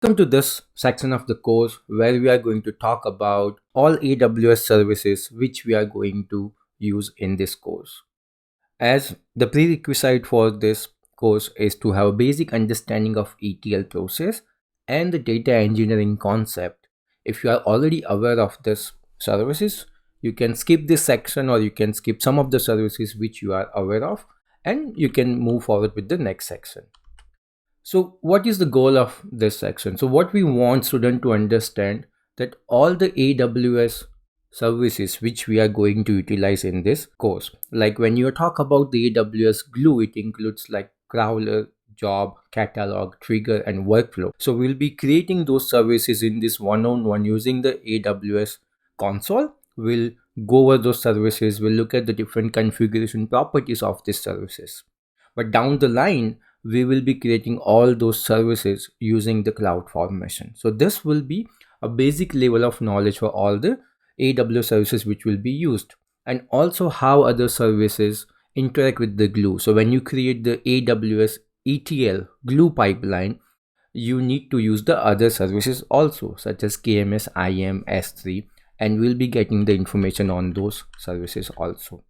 Welcome to this section of the course where we are going to talk about all AWS services which we are going to use in this course. As the prerequisite for this course is to have a basic understanding of ETL process and the data engineering concept. If you are already aware of this services, you can skip this section or you can skip some of the services which you are aware of and you can move forward with the next section. So what is the goal of this section? So what we want student to understand that all the AWS services which we are going to utilize in this course. Like when you talk about the AWS Glue, it includes like crawler, job, catalog, trigger, and workflow. So we'll be creating those services in this one-on-one using the AWS console. We'll go over those services. We'll look at the different configuration properties of these services. But down the line, we will be creating all those services using the cloud formation. So this will be a basic level of knowledge for all the AWS services which will be used, and also how other services interact with the glue. So when you create the AWS ETL glue pipeline, you need to use the other services also, such as KMS, IAM, S3, and we'll be getting the information on those services also.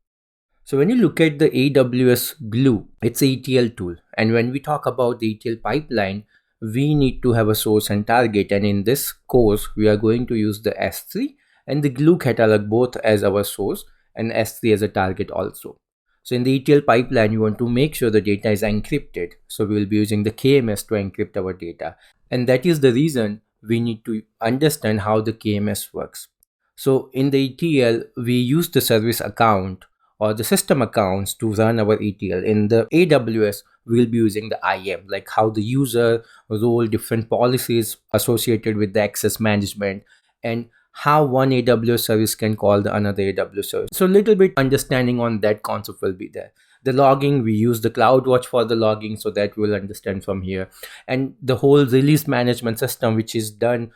So when you look at the AWS Glue, it's a ETL tool. And when we talk about the ETL pipeline, we need to have a source and target. And in this course, we are going to use the S3 and the Glue catalog both as our source and S3 as a target also. So in the ETL pipeline, you want to make sure the data is encrypted. So we will be using the KMS to encrypt our data. And that is the reason we need to understand how the KMS works. So in the ETL, we use the service account or the system accounts to run our ETL. In the AWS, we'll be using the IAM, like how the user role, different policies associated with the access management, and how one AWS service can call the another AWS service. So a little bit understanding on that concept will be there. The logging, we use the CloudWatch for the logging, so that we'll understand from here. And the whole release management system, which is done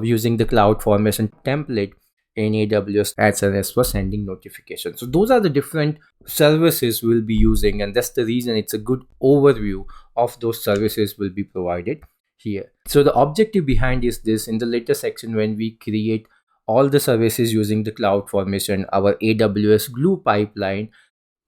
using the cloud formation template in AWS SNS for sending notifications. So those are the different services we'll be using, and that's the reason it's a good overview of those services will be provided here. So the objective behind is this: in the later section, when we create all the services using the cloud formation, our AWS Glue pipeline,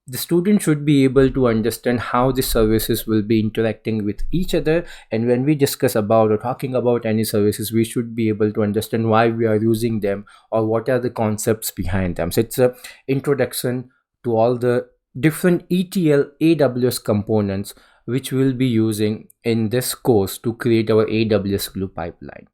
the student should be able to understand how the services will be interacting with each other. And when we discuss about or talking about any services, we should be able to understand why we are using them or what are the concepts behind them. So it's a introduction to all the different ETL AWS components which we'll be using in this course to create our AWS Glue pipeline.